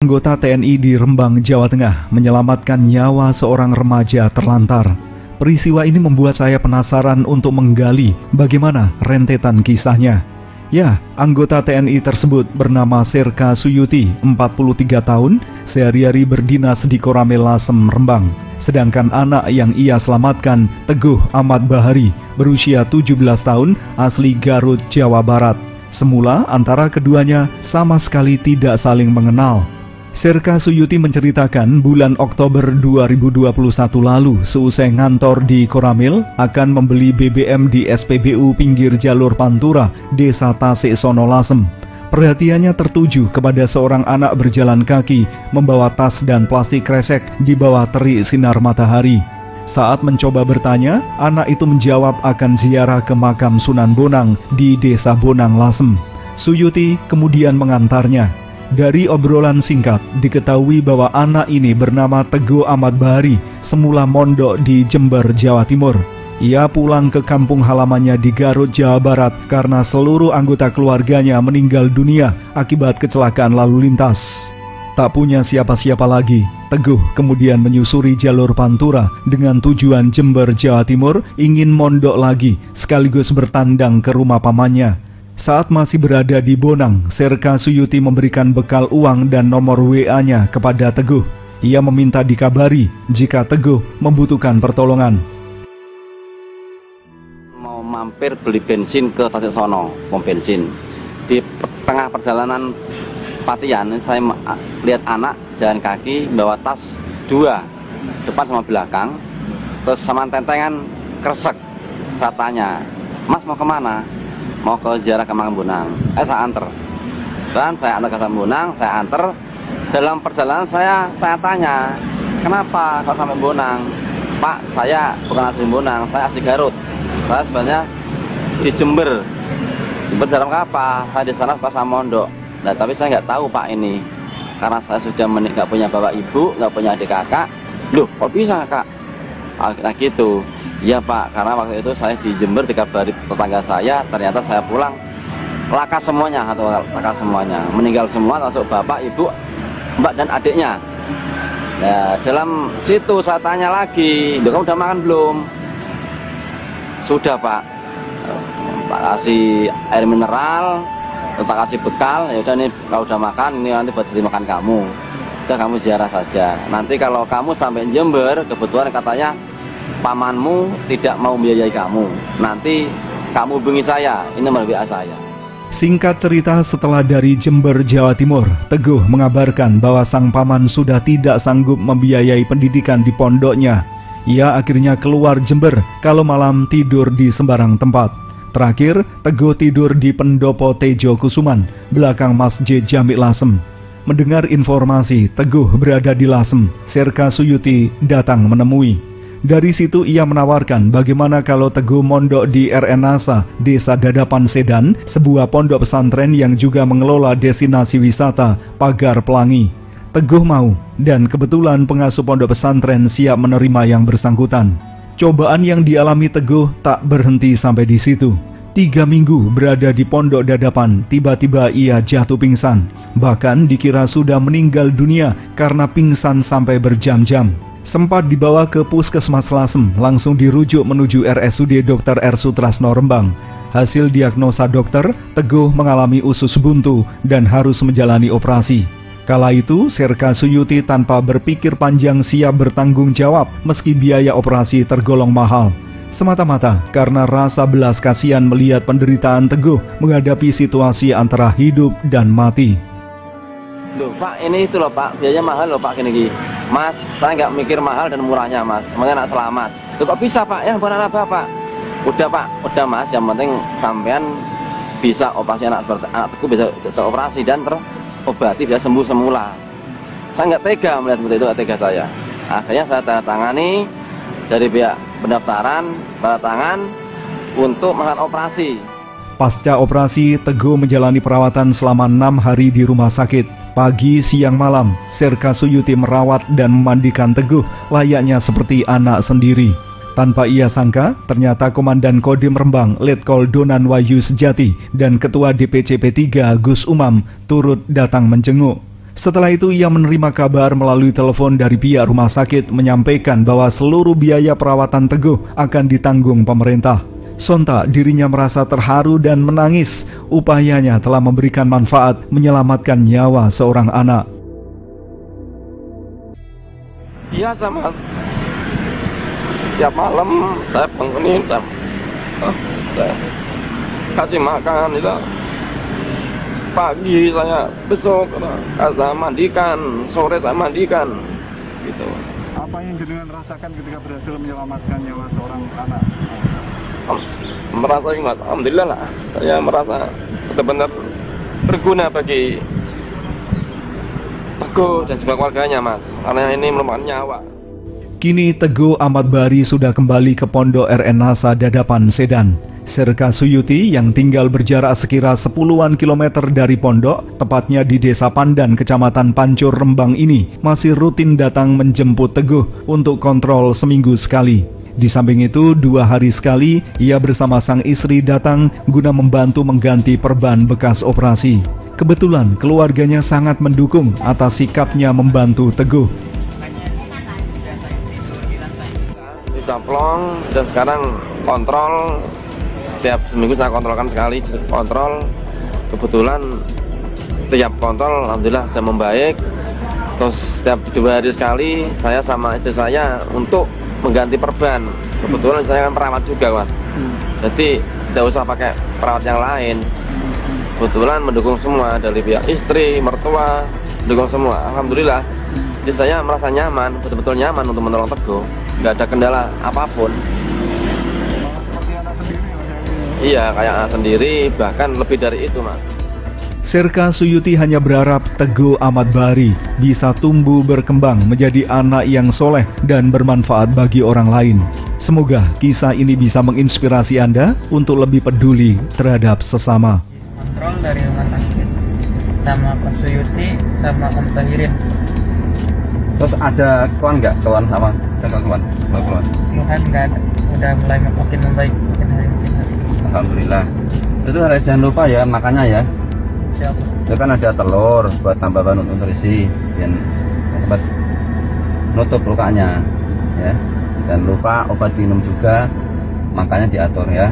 Anggota TNI di Rembang, Jawa Tengah menyelamatkan nyawa seorang remaja terlantar. Peristiwa ini membuat saya penasaran untuk menggali bagaimana rentetan kisahnya. Ya, anggota TNI tersebut bernama Serka Suyuti, 43 tahun, sehari-hari berdinas di Koramil Lasem, Rembang. Sedangkan anak yang ia selamatkan, Teguh Ahmad Bahari, berusia 17 tahun, asli Garut, Jawa Barat. Semula antara keduanya sama sekali tidak saling mengenal. Serka Suyuti menceritakan bulan Oktober 2021 lalu seusai ngantor di Koramil akan membeli BBM di SPBU pinggir jalur Pantura, Desa Tasik Sono Lasem. Perhatiannya tertuju kepada seorang anak berjalan kaki membawa tas dan plastik kresek di bawah terik sinar matahari. Saat mencoba bertanya, anak itu menjawab akan ziarah ke makam Sunan Bonang di Desa Bonang Lasem. Suyuti kemudian mengantarnya. Dari obrolan singkat, diketahui bahwa anak ini bernama Teguh Ahmad Bahari, semula mondok di Jember, Jawa Timur. Ia pulang ke kampung halamannya di Garut, Jawa Barat karena seluruh anggota keluarganya meninggal dunia akibat kecelakaan lalu lintas. Tak punya siapa-siapa lagi, Teguh kemudian menyusuri jalur Pantura dengan tujuan Jember, Jawa Timur, ingin mondok lagi sekaligus bertandang ke rumah pamannya. Saat masih berada di Bonang, Serka Suyuti memberikan bekal uang dan nomor WA-nya kepada Teguh. Ia meminta dikabari jika Teguh membutuhkan pertolongan. Mau mampir beli bensin ke Tasik Sono, pom bensin. Di tengah perjalanan Patian, saya lihat anak jalan kaki bawa tas dua, depan sama belakang, terus sama tentengan kresek. Saya tanya, "Mas mau kemana?" "Mau ke ziarah ke makam Bonang." Saya anter. Dan saya antar ke makam Bonang, saya anter. Dalam perjalanan saya tanya, "Kenapa kok sampai Bonang?" "Pak, saya bukan asli Bonang, saya asli Garut. Saya sebenarnya di Jember. Jember dalam apa? Saya di sana pas mondok. Nah, tapi saya nggak tahu Pak ini. Karena saya sudah nggak punya bapak ibu, nggak punya adik kakak." "Loh, kok bisa Kak?" Nah gitu. "Iya Pak, karena waktu itu saya di Jember dikabari tetangga saya, ternyata saya pulang laka semuanya atau laka semuanya, meninggal semua termasuk bapak, ibu, mbak dan adiknya." Nah, dalam situ saya tanya lagi, "Kamu udah makan belum?" "Sudah Pak, tak kasih air mineral, tak kasih bekal, ya udah nih kalau udah makan ini nanti buat dimakan kamu. Udah kamu ziarah saja. Nanti kalau kamu sampai Jember, kebetulan katanya pamanmu tidak mau membiayai kamu. Nanti kamu hubungi saya, ini nomor WA saya." Singkat cerita, setelah dari Jember, Jawa Timur, Teguh mengabarkan bahwa sang paman sudah tidak sanggup membiayai pendidikan di pondoknya. Ia akhirnya keluar Jember kalau malam tidur di sembarang tempat. Terakhir, Teguh tidur di Pendopo Tejo Kusuman, belakang Masjid Jami Lasem. Mendengar informasi Teguh berada di Lasem, Serka Suyuti datang menemui. Dari situ ia menawarkan bagaimana kalau Teguh mondok di RNasa, Desa Dadapan Sedan, sebuah pondok pesantren yang juga mengelola destinasi wisata Pagar Pelangi. Teguh mau, dan kebetulan pengasuh pondok pesantren siap menerima yang bersangkutan. Cobaan yang dialami Teguh tak berhenti sampai di situ. 3 minggu berada di pondok Dadapan, tiba-tiba ia jatuh pingsan. Bahkan dikira sudah meninggal dunia karena pingsan sampai berjam-jam. Sempat dibawa ke Puskesmas Lasem, langsung dirujuk menuju RSUD Dr. R. Sutrasno Rembang. Hasil diagnosa dokter, Teguh mengalami usus buntu dan harus menjalani operasi. Kala itu, Serka Suyuti tanpa berpikir panjang siap bertanggung jawab meski biaya operasi tergolong mahal. Semata-mata karena rasa belas kasihan melihat penderitaan Teguh menghadapi situasi antara hidup dan mati. "Loh Pak, ini itu loh Pak, biayanya mahal loh Pak gini. Mas, saya nggak mikir mahal dan murahnya Mas, semuanya anak selamat." "Loh kok bisa Pak? Ya bukan apa Pak." "Udah Pak, udah Mas, yang penting sampean bisa operasi anak seperti anak Teguh bisa teroperasi dan terobati bisa sembuh semula." Saya nggak tega melihat seperti itu, nggak tega saya. Akhirnya saya tanda tangani dari pihak pendaftaran, tanda tangan untuk melakukan operasi. Pasca operasi, Teguh menjalani perawatan selama 6 hari di rumah sakit. Pagi, siang, malam, Serka Suyuti merawat dan memandikan Teguh layaknya seperti anak sendiri. Tanpa ia sangka, ternyata Komandan Kodim Rembang, Letkol Donan Wahyu Sejati, dan Ketua DPC P3 Gus Umam turut datang menjenguk. Setelah itu ia menerima kabar melalui telepon dari pihak rumah sakit menyampaikan bahwa seluruh biaya perawatan Teguh akan ditanggung pemerintah. Sontak dirinya merasa terharu dan menangis. Upayanya telah memberikan manfaat menyelamatkan nyawa seorang anak. Biasa mas, tiap malam saya bangunin, saya kasih makan itu. Pagi saya besok saya mandikan, sore saya mandikan gitu. Apa yang jenengan rasakan ketika berhasil menyelamatkan nyawa seorang anak? Merasa ingat, alhamdulillah lah, saya merasa benar-benar berguna bagi Teguh dan juga keluarganya mas, karena ini merupakan nyawa. Kini Teguh Ahmad Bari sudah kembali ke Pondok RN Nasa Dadapan Sedan. Serka Suyuti yang tinggal berjarak sekira 10-an kilometer dari pondok, tepatnya di Desa Pandan, Kecamatan Pancur, Rembang ini, masih rutin datang menjemput Teguh untuk kontrol seminggu sekali. Di samping itu, 2 hari sekali, ia bersama sang istri datang guna membantu mengganti perban bekas operasi. Kebetulan keluarganya sangat mendukung atas sikapnya membantu Teguh. Bisa plong dan sekarang kontrol. Setiap seminggu saya kontrolkan sekali, kontrol. Kebetulan tiap kontrol alhamdulillah saya membaik. Terus setiap 2 hari sekali saya sama istri saya untuk mengganti perban. Kebetulan saya kan perawat juga mas, jadi tidak usah pakai perawat yang lain. Kebetulan mendukung semua dari pihak istri, mertua, mendukung semua. Alhamdulillah. Jadi saya merasa nyaman, betul-betul nyaman untuk menolong Teguh. Nggak ada kendala apapun. Seperti anak sendiri mas? Iya, kayak anak sendiri, bahkan lebih dari itu mas. Serka Suyuti hanya berharap Teguh Ahmad Bari bisa tumbuh berkembang menjadi anak yang soleh dan bermanfaat bagi orang lain. Semoga kisah ini bisa menginspirasi Anda untuk lebih peduli terhadap sesama. Kontrol dari rumah sakit sama Pak Suyuti sama Om Tahirin. Terus ada keluhan nggak? Keluhan sama keluhan? Keluhan nggak ada, udah mulai makin membaik, makin hari. Alhamdulillah. Itu harus jangan lupa ya makannya ya. Siapa? Itu kan ada telur buat tambahan nutrisi dan obat nutup lukanya ya. Dan lupa obat minum juga, makanya diatur ya.